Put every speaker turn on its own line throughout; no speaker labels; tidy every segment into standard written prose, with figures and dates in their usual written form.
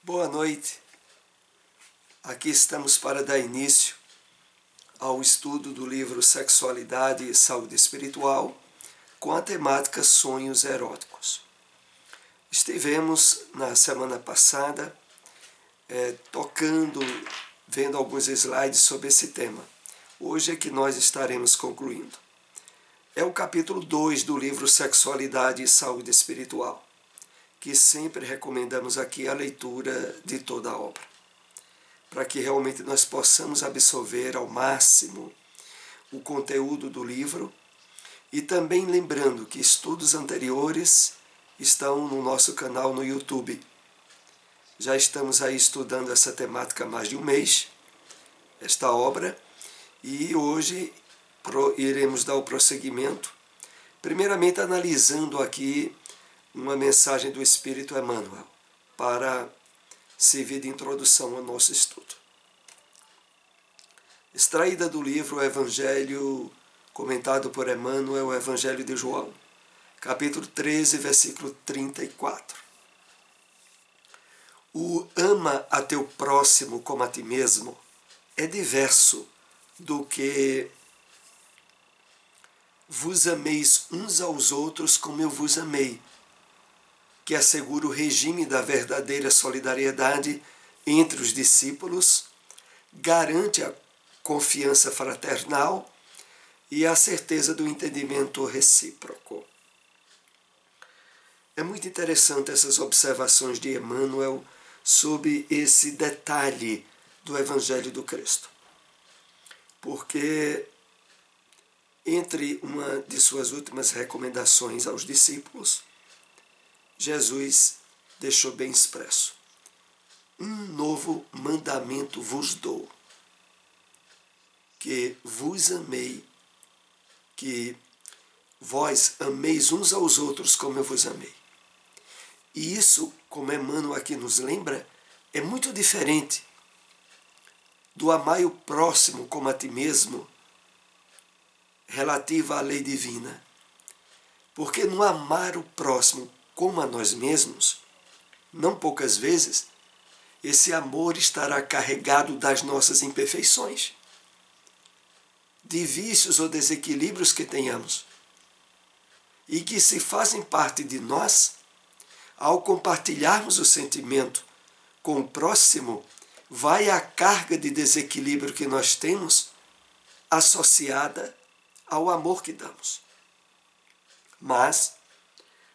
Boa noite. Aqui estamos para dar início ao estudo do livro Sexualidade e Saúde Espiritual com a temática Sonhos Eróticos. Estivemos na semana passada vendo alguns slides sobre esse tema. Hoje é que nós estaremos concluindo. É o capítulo 2 do livro Sexualidade e Saúde Espiritual, que sempre recomendamos aqui a leitura de toda a obra, para que realmente nós possamos absorver ao máximo o conteúdo do livro, e também lembrando que estudos anteriores estão no nosso canal no YouTube. Já estamos aí estudando essa temática há mais de um mês, esta obra, e hoje iremos dar o prosseguimento, primeiramente analisando aqui uma mensagem do Espírito Emmanuel, para servir de introdução ao nosso estudo. Extraída do livro O Evangelho, comentado por Emmanuel, o Evangelho de João, capítulo 13, versículo 34. O ama a teu próximo como a ti mesmo é diverso do que vos ameis uns aos outros como eu vos amei, que assegura o regime da verdadeira solidariedade entre os discípulos, garante a confiança fraternal e a certeza do entendimento recíproco. É muito interessante essas observações de Emmanuel sobre esse detalhe do Evangelho do Cristo, porque entre uma de suas últimas recomendações aos discípulos, Jesus deixou bem expresso: um novo mandamento vos dou, que vos amei, que vós ameis uns aos outros como eu vos amei. E isso, como Emmanuel aqui nos lembra, é muito diferente do amai o próximo como a ti mesmo, relativa à lei divina. Porque no amar o próximo como a nós mesmos, não poucas vezes, esse amor estará carregado das nossas imperfeições, de vícios ou desequilíbrios que tenhamos, e que se fazem parte de nós, ao compartilharmos o sentimento com o próximo, vai a carga de desequilíbrio que nós temos associada ao amor que damos. Mas,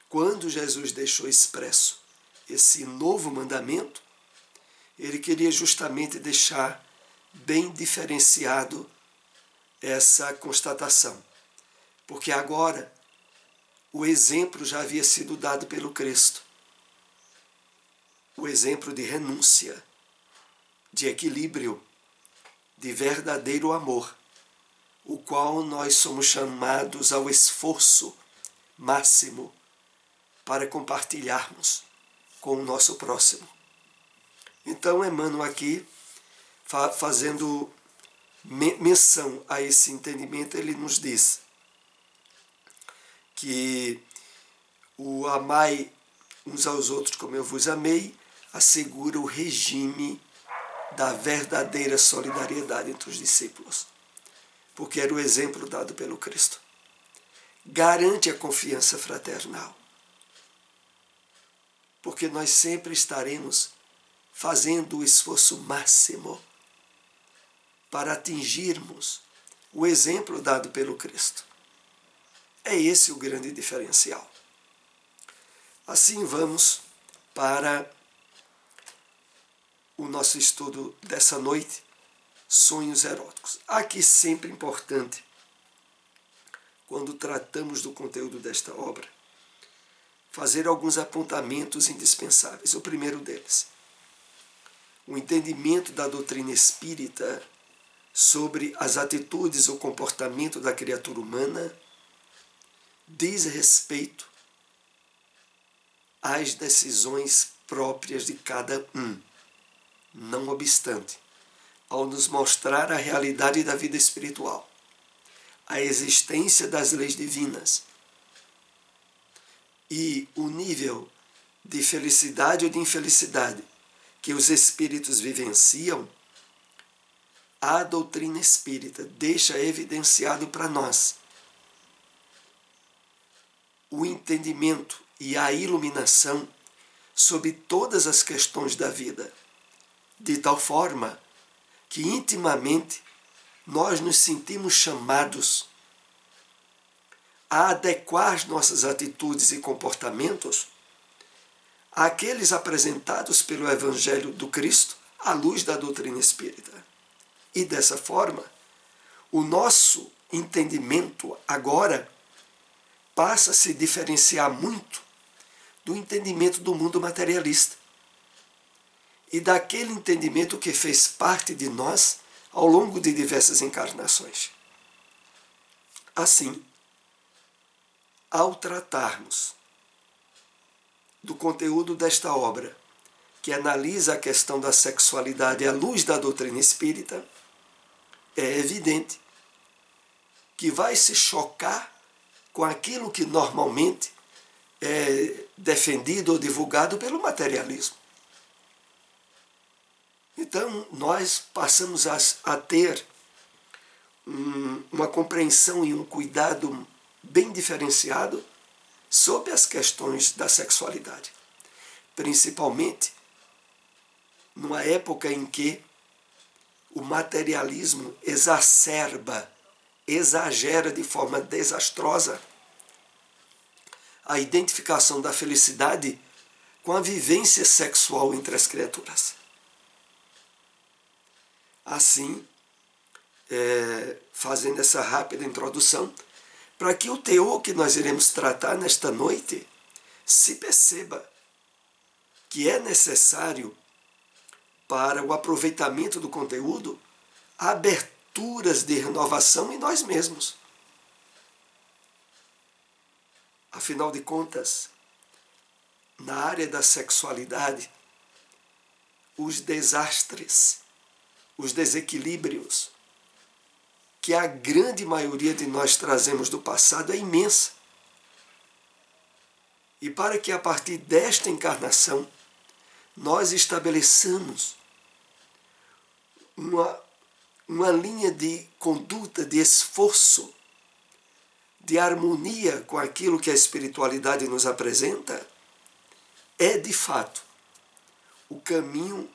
quando Jesus deixou expresso esse novo mandamento, ele queria justamente deixar bem diferenciado essa constatação. Porque agora o exemplo já havia sido dado pelo Cristo. O exemplo de renúncia, de equilíbrio, de verdadeiro amor, o qual nós somos chamados ao esforço máximo para compartilharmos com o nosso próximo. Então, Emmanuel aqui, fazendo menção a esse entendimento, ele nos diz que o amai uns aos outros como eu vos amei assegura o regime da verdadeira solidariedade entre os discípulos, porque era o exemplo dado pelo Cristo. Garante a confiança fraternal, porque nós sempre estaremos fazendo o esforço máximo para atingirmos o exemplo dado pelo Cristo. É esse o grande diferencial. Assim vamos para o nosso estudo dessa noite, sonhos eróticos. Aqui sempre importante, quando tratamos do conteúdo desta obra, fazer alguns apontamentos indispensáveis. O primeiro deles, o entendimento da doutrina espírita sobre as atitudes ou comportamento da criatura humana diz respeito às decisões próprias de cada um. Não obstante, ao nos mostrar a realidade da vida espiritual, a existência das leis divinas e o nível de felicidade ou de infelicidade que os espíritos vivenciam, a doutrina espírita deixa evidenciado para nós o entendimento e a iluminação sobre todas as questões da vida, de tal forma que intimamente nós nos sentimos chamados a adequar as nossas atitudes e comportamentos àqueles apresentados pelo Evangelho do Cristo à luz da doutrina espírita. E dessa forma, o nosso entendimento agora passa a se diferenciar muito do entendimento do mundo materialista e daquele entendimento que fez parte de nós ao longo de diversas encarnações. Assim, ao tratarmos do conteúdo desta obra, que analisa a questão da sexualidade à luz da doutrina espírita, é evidente que vai se chocar com aquilo que normalmente é defendido ou divulgado pelo materialismo. Então, nós passamos a ter uma compreensão e um cuidado bem diferenciado sobre as questões da sexualidade, principalmente numa época em que o materialismo exagera de forma desastrosa a identificação da felicidade com a vivência sexual entre as criaturas. Assim, fazendo essa rápida introdução, para que o teor que nós iremos tratar nesta noite se perceba que é necessário, para o aproveitamento do conteúdo, aberturas de renovação em nós mesmos. Afinal de contas, na área da sexualidade, os desastres, os desequilíbrios que a grande maioria de nós trazemos do passado é imensa. E para que a partir desta encarnação nós estabeleçamos uma linha de conduta, de esforço, de harmonia com aquilo que a espiritualidade nos apresenta, é de fato o caminho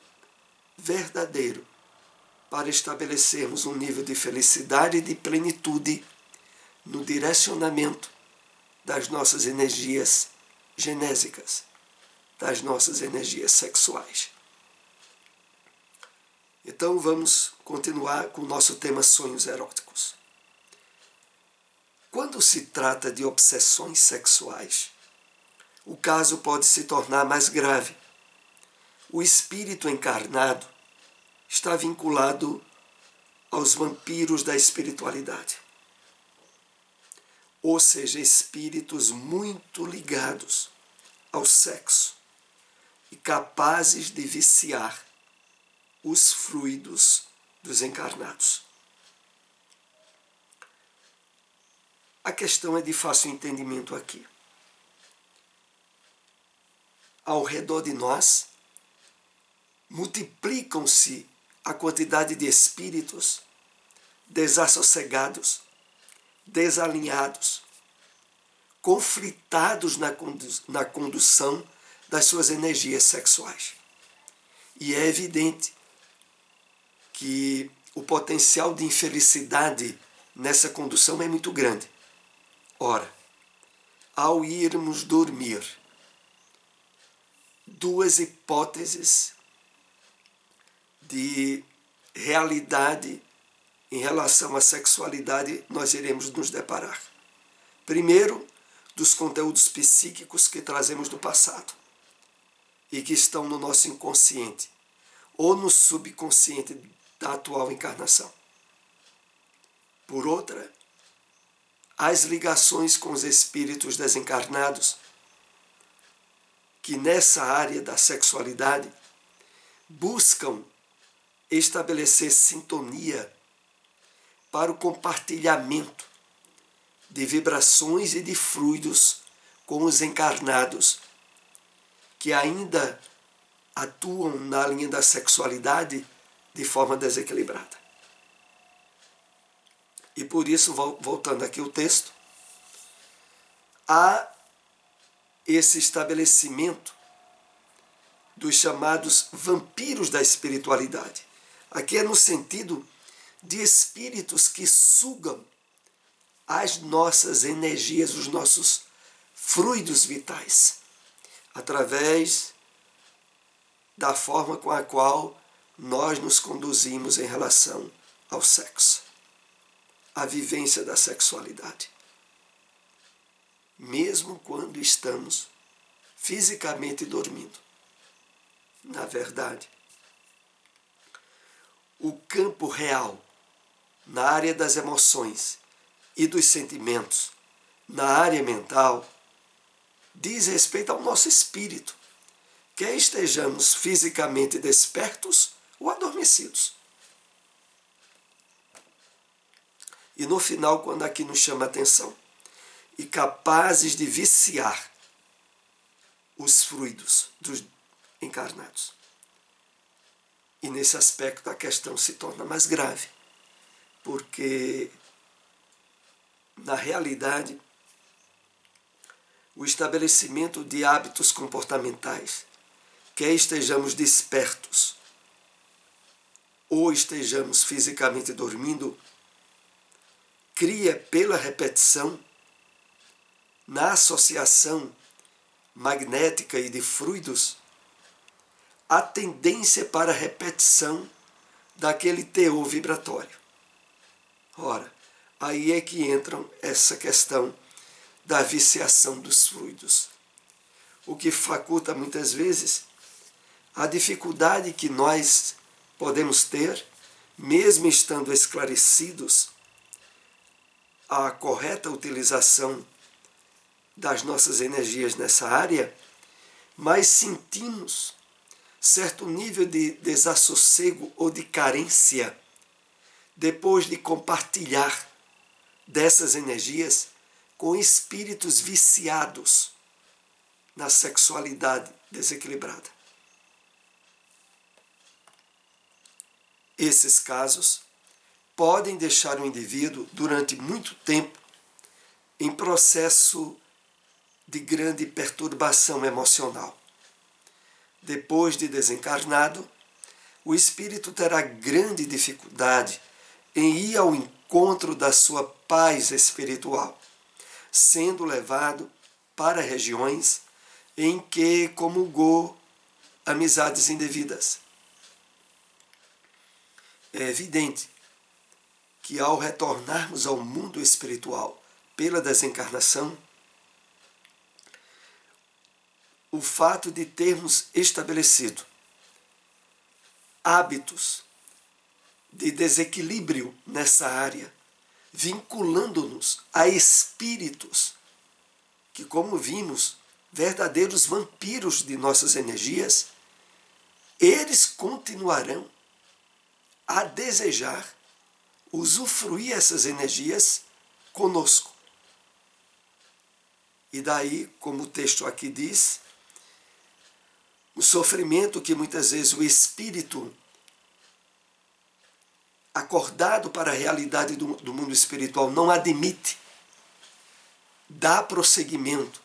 verdadeiro para estabelecermos um nível de felicidade e de plenitude no direcionamento das nossas energias genésicas, das nossas energias sexuais. Então vamos continuar com o nosso tema sonhos eróticos. Quando se trata de obsessões sexuais, o caso pode se tornar mais grave. O espírito encarnado está vinculado aos vampiros da espiritualidade, ou seja, espíritos muito ligados ao sexo e capazes de viciar os fluidos dos encarnados. A questão é de fácil entendimento aqui. Ao redor de nós, multiplicam-se a quantidade de espíritos desassossegados, desalinhados, conflitados na condução das suas energias sexuais. E é evidente que o potencial de infelicidade nessa condução é muito grande. Ora, ao irmos dormir, duas hipóteses de realidade em relação à sexualidade nós iremos nos deparar. Primeiro, dos conteúdos psíquicos que trazemos do passado e que estão no nosso inconsciente ou no subconsciente da atual encarnação. Por outra, as ligações com os espíritos desencarnados que nessa área da sexualidade buscam estabelecer sintonia para o compartilhamento de vibrações e de fluidos com os encarnados que ainda atuam na linha da sexualidade de forma desequilibrada. E por isso, voltando aqui ao texto, há esse estabelecimento dos chamados vampiros da espiritualidade. Aqui é no sentido de espíritos que sugam as nossas energias, os nossos fluidos vitais, através da forma com a qual nós nos conduzimos em relação ao sexo, à vivência da sexualidade. Mesmo quando estamos fisicamente dormindo. Na verdade, o campo real, na área das emoções e dos sentimentos, na área mental, diz respeito ao nosso espírito, quer estejamos fisicamente despertos ou adormecidos. E no final, quando aqui nos chama a atenção, e capazes de viciar os fluidos dos encarnados. E nesse aspecto a questão se torna mais grave, porque, na realidade, o estabelecimento de hábitos comportamentais, quer estejamos despertos ou estejamos fisicamente dormindo, cria pela repetição, na associação magnética e de fluidos, a tendência para a repetição daquele teor vibratório. Ora, aí é que entra essa questão da viciação dos fluidos, o que faculta muitas vezes a dificuldade que nós podemos ter, mesmo estando esclarecidos, a correta utilização das nossas energias nessa área, mas sentimos certo nível de desassossego ou de carência depois de compartilhar dessas energias com espíritos viciados na sexualidade desequilibrada. Esses casos podem deixar o indivíduo durante muito tempo em processo de grande perturbação emocional. Depois de desencarnado, o espírito terá grande dificuldade em ir ao encontro da sua paz espiritual, sendo levado para regiões em que comulgou amizades indevidas. É evidente que, ao retornarmos ao mundo espiritual pela desencarnação, o fato de termos estabelecido hábitos de desequilíbrio nessa área, vinculando-nos a espíritos que, como vimos, verdadeiros vampiros de nossas energias, eles continuarão a desejar usufruir essas energias conosco. E daí, como o texto aqui diz, o sofrimento que muitas vezes o espírito, acordado para a realidade do mundo espiritual, não admite, dá prosseguimento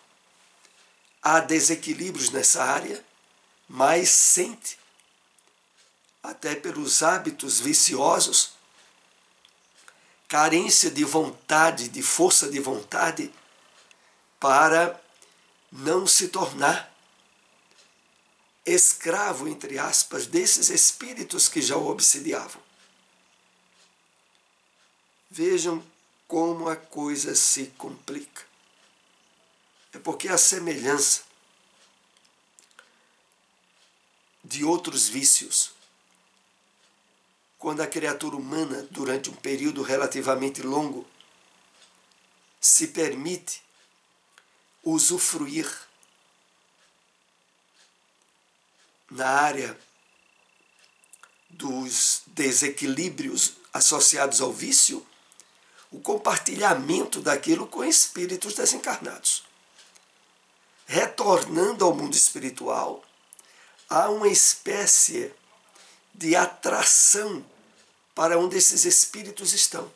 a desequilíbrios nessa área, mas sente, até pelos hábitos viciosos, carência de vontade, de força de vontade, para não se tornar escravo, entre aspas, desses espíritos que já o obsidiavam. Vejam como a coisa se complica. É porque a semelhança de outros vícios, quando a criatura humana, durante um período relativamente longo, se permite usufruir na área dos desequilíbrios associados ao vício, o compartilhamento daquilo com espíritos desencarnados. Retornando ao mundo espiritual, há uma espécie de atração para onde esses espíritos estão.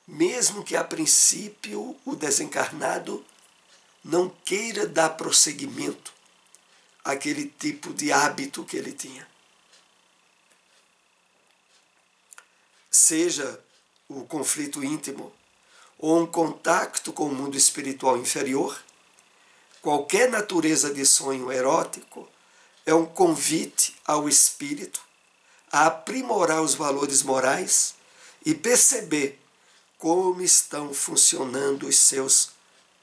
Mesmo que a princípio o desencarnado não queira dar prosseguimento àquele tipo de hábito que ele tinha. Seja o conflito íntimo ou um contato com o mundo espiritual inferior, qualquer natureza de sonho erótico é um convite ao espírito a aprimorar os valores morais e perceber como estão funcionando os seus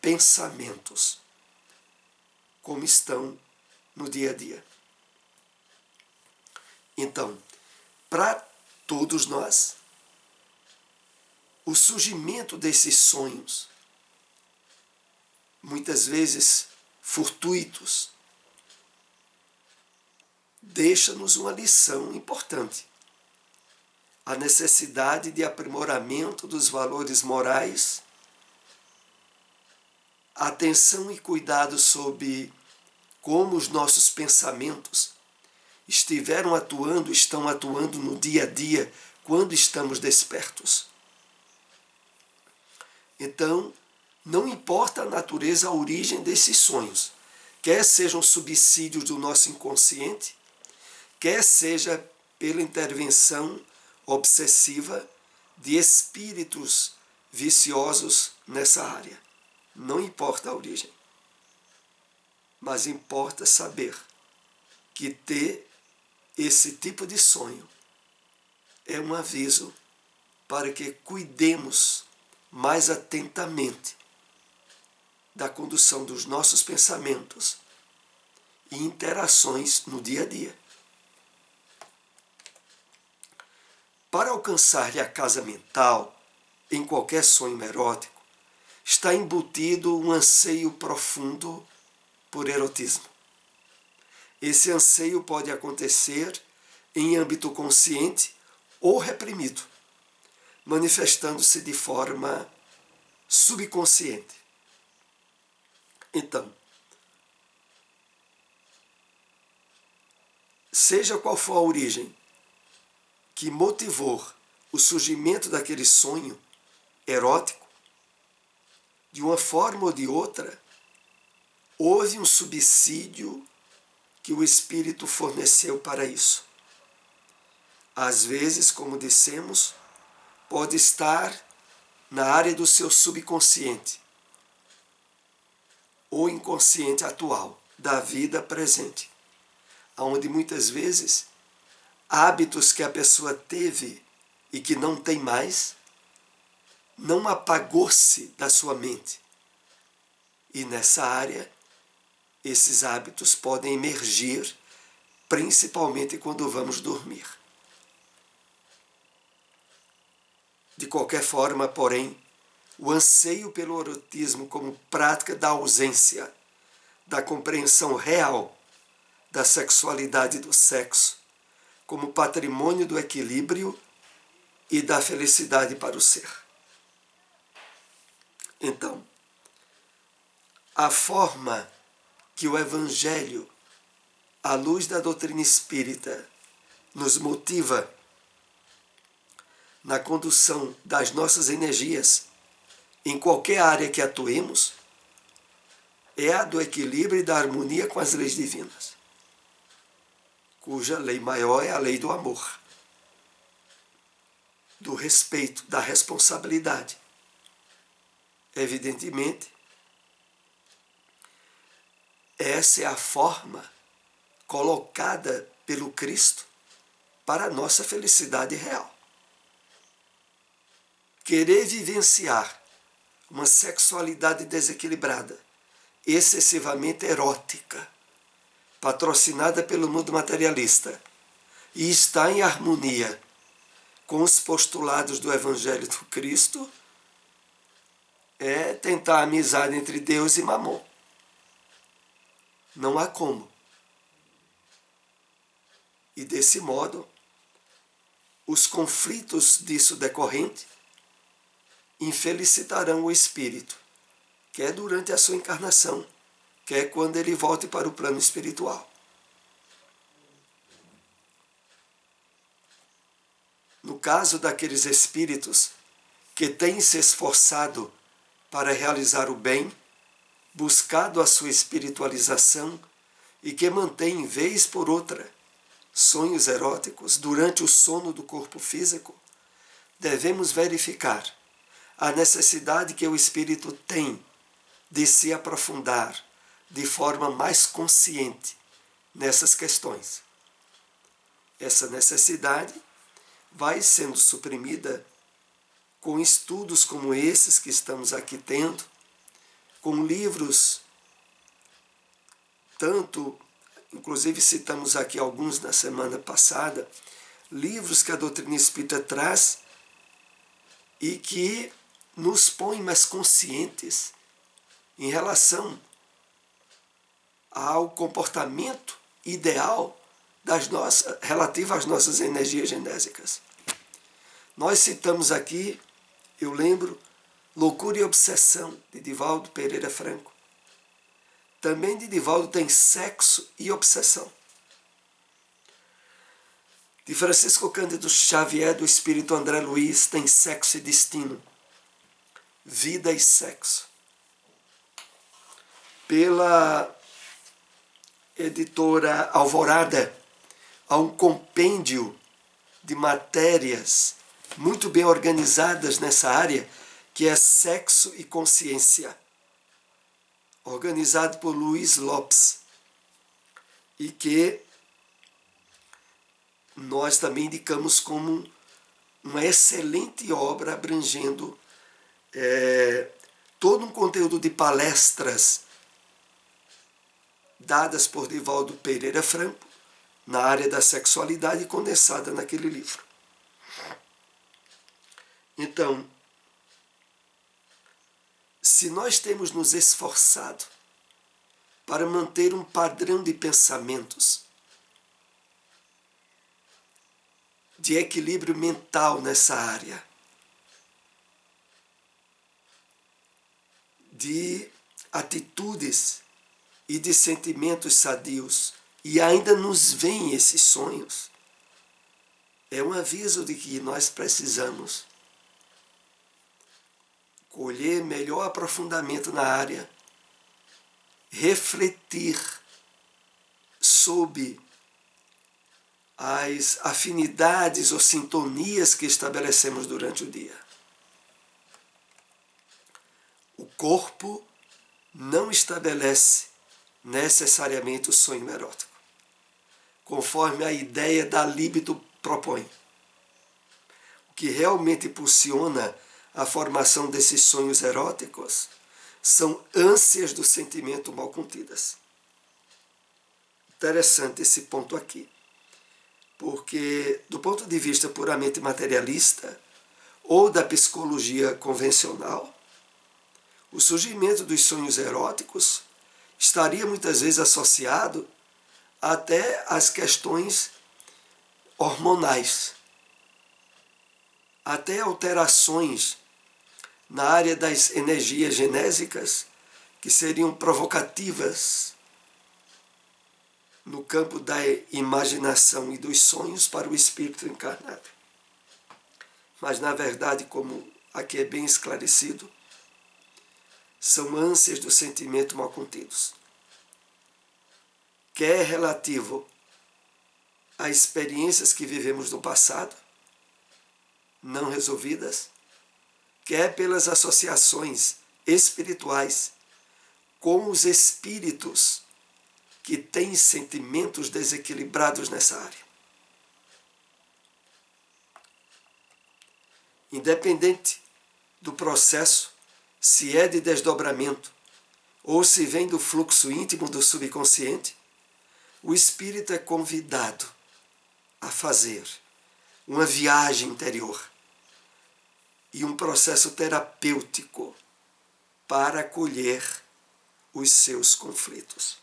pensamentos, como estão no dia a dia. Então, para todos nós, o surgimento desses sonhos, muitas vezes fortuitos, deixa-nos uma lição importante. A necessidade de aprimoramento dos valores morais, atenção e cuidado sobre como os nossos pensamentos estão atuando no dia a dia, quando estamos despertos. Então, não importa a natureza, a origem desses sonhos, quer sejam subsídios do nosso inconsciente, quer seja pela intervenção obsessiva de espíritos viciosos nessa área. Não importa a origem, mas importa saber que ter esse tipo de sonho é um aviso para que cuidemos mais atentamente da condução dos nossos pensamentos e interações no dia a dia. Para alcançar a casa mental, em qualquer sonho erótico, está embutido um anseio profundo por erotismo. Esse anseio pode acontecer em âmbito consciente ou reprimido, manifestando-se de forma subconsciente. Então, seja qual for a origem que motivou o surgimento daquele sonho erótico, de uma forma ou de outra, houve um subsídio que o espírito forneceu para isso. Às vezes, como dissemos, pode estar na área do seu subconsciente ou inconsciente atual, da vida presente, onde muitas vezes hábitos que a pessoa teve e que não tem mais, não apagou-se da sua mente. E nessa área, esses hábitos podem emergir, principalmente quando vamos dormir. De qualquer forma, porém, o anseio pelo erotismo como prática da ausência da compreensão real da sexualidade e do sexo, como patrimônio do equilíbrio e da felicidade para o ser. Então, a forma que o Evangelho, à luz da doutrina espírita, nos motiva na condução das nossas energias em qualquer área que atuemos, é a do equilíbrio e da harmonia com as leis divinas, cuja lei maior é a lei do amor, do respeito, da responsabilidade. Evidentemente, essa é a forma colocada pelo Cristo para a nossa felicidade real. Querer vivenciar uma sexualidade desequilibrada, excessivamente erótica, patrocinada pelo mundo materialista, e está em harmonia com os postulados do Evangelho do Cristo, é tentar a amizade entre Deus e Mamon. Não há como. E desse modo, os conflitos disso decorrente infelicitarão o espírito, quer durante a sua encarnação, que é quando ele volte para o plano espiritual. No caso daqueles espíritos que têm se esforçado para realizar o bem, buscado a sua espiritualização e que mantêm, vez por outra, sonhos eróticos durante o sono do corpo físico, devemos verificar a necessidade que o espírito tem de se aprofundar de forma mais consciente nessas questões. Essa necessidade vai sendo suprimida com estudos como esses que estamos aqui tendo, com livros, tanto, inclusive citamos aqui alguns na semana passada, livros que a doutrina espírita traz e que nos põem mais conscientes em relação ao comportamento ideal relativo às nossas energias genésicas. Nós citamos aqui, eu lembro, Loucura e Obsessão, de Divaldo Pereira Franco. Também de Divaldo tem Sexo e Obsessão. De Francisco Cândido Xavier, do Espírito André Luiz, tem Sexo e Destino, Vida e Sexo. Pela editora Alvorada, há um compêndio de matérias muito bem organizadas nessa área, que é Sexo e Consciência, organizado por Luiz Lopes, e que nós também indicamos como uma excelente obra abrangendo todo um conteúdo de palestras dadas por Divaldo Pereira Franco na área da sexualidade, condensada naquele livro. Então, se nós temos nos esforçado para manter um padrão de pensamentos de equilíbrio mental nessa área, de atitudes e de sentimentos sadios, e ainda nos vêm esses sonhos, é um aviso de que nós precisamos colher melhor aprofundamento na área, refletir sobre as afinidades ou sintonias que estabelecemos durante o dia. O corpo não estabelece necessariamente o sonho erótico, conforme a ideia da libido propõe. O que realmente impulsiona a formação desses sonhos eróticos são ânsias do sentimento mal contidas. Interessante esse ponto aqui, porque do ponto de vista puramente materialista ou da psicologia convencional, o surgimento dos sonhos eróticos estaria muitas vezes associado até às questões hormonais, até alterações na área das energias genésicas que seriam provocativas no campo da imaginação e dos sonhos para o espírito encarnado. Mas, na verdade, como aqui é bem esclarecido, são ânsias do sentimento mal contidos, quer relativo a experiências que vivemos no passado, não resolvidas, quer pelas associações espirituais com os espíritos que têm sentimentos desequilibrados nessa área. Independente do processo, se é de desdobramento ou se vem do fluxo íntimo do subconsciente, o espírito é convidado a fazer uma viagem interior e um processo terapêutico para acolher os seus conflitos.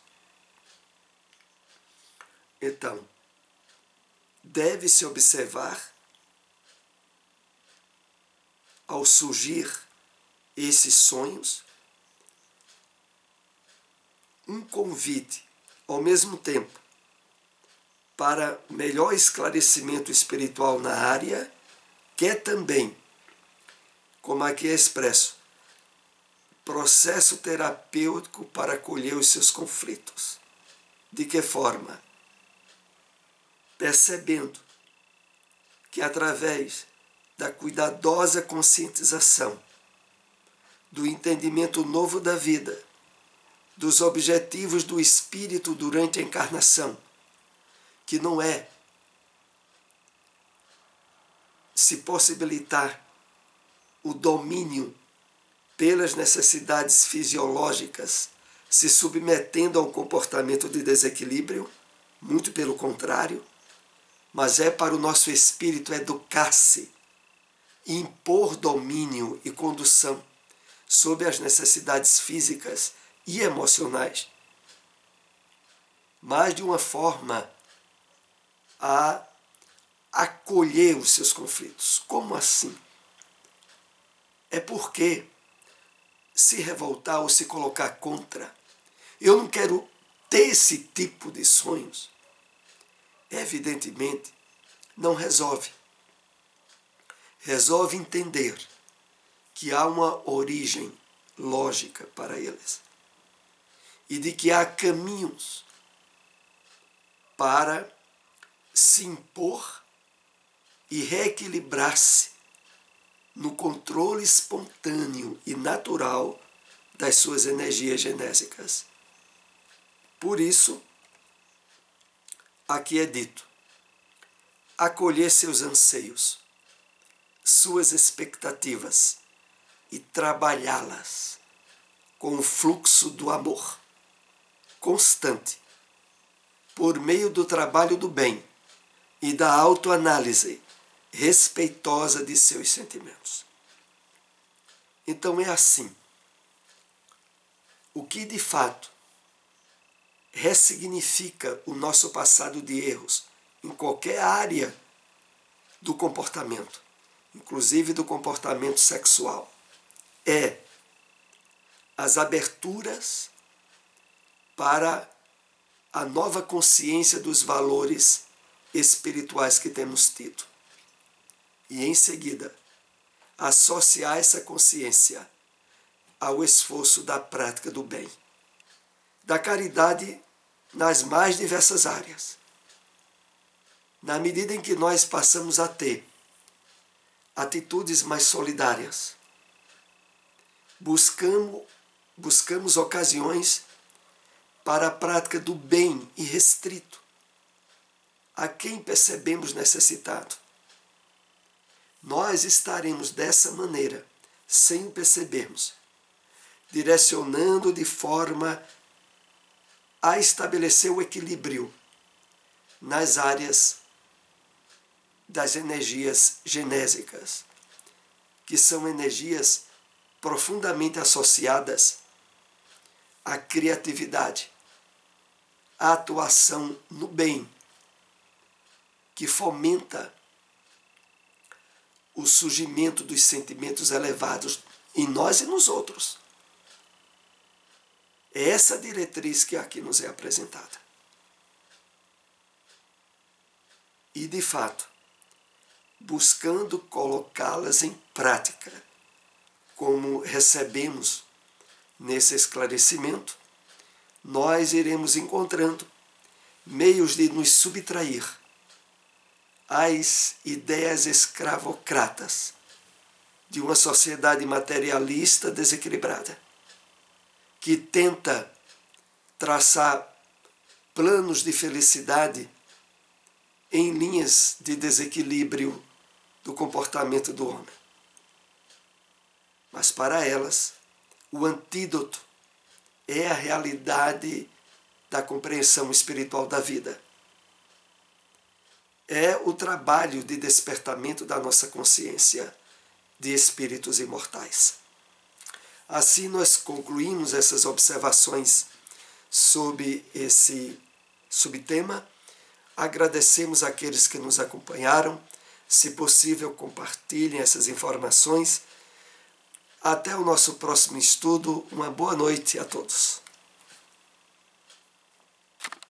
Então, deve-se observar, ao surgir esses sonhos, um convite, ao mesmo tempo, para melhor esclarecimento espiritual na área, que é também, como aqui é expresso, processo terapêutico para acolher os seus conflitos. De que forma? Percebendo que através da cuidadosa conscientização, do entendimento novo da vida, dos objetivos do espírito durante a encarnação, que não é se possibilitar o domínio pelas necessidades fisiológicas, se submetendo a um comportamento de desequilíbrio, muito pelo contrário, mas é para o nosso espírito educar-se, impor domínio e condução sobre as necessidades físicas e emocionais, mas de uma forma a acolher os seus conflitos. Como assim? É porque se revoltar ou se colocar contra, eu não quero ter esse tipo de sonhos, evidentemente não resolve. Resolve entender que há uma origem lógica para eles e de que há caminhos para se impor e reequilibrar-se no controle espontâneo e natural das suas energias genésicas. Por isso, aqui é dito, acolher seus anseios, suas expectativas e trabalhá-las com o fluxo do amor constante, por meio do trabalho do bem e da autoanálise respeitosa de seus sentimentos. Então é assim. O que de fato ressignifica o nosso passado de erros em qualquer área do comportamento, inclusive do comportamento sexual, é as aberturas para a nova consciência dos valores espirituais que temos tido. E, em seguida, associar essa consciência ao esforço da prática do bem, da caridade nas mais diversas áreas. Na medida em que nós passamos a ter atitudes mais solidárias, buscamos ocasiões para a prática do bem irrestrito a quem percebemos necessitado. Nós estaremos dessa maneira, sem o percebermos, direcionando de forma a estabelecer o equilíbrio nas áreas das energias genésicas, que são energias profundamente associadas à criatividade, à atuação no bem, que fomenta o surgimento dos sentimentos elevados em nós e nos outros. É essa diretriz que aqui nos é apresentada. E, de fato, buscando colocá-las em prática, como recebemos nesse esclarecimento, nós iremos encontrando meios de nos subtrair às ideias escravocratas de uma sociedade materialista desequilibrada, que tenta traçar planos de felicidade em linhas de desequilíbrio do comportamento do homem. Mas para elas, o antídoto é a realidade da compreensão espiritual da vida. É o trabalho de despertamento da nossa consciência de espíritos imortais. Assim, nós concluímos essas observações sobre esse subtema. Agradecemos àqueles que nos acompanharam. Se possível, compartilhem essas informações. Até o nosso próximo estudo. Uma boa noite a todos.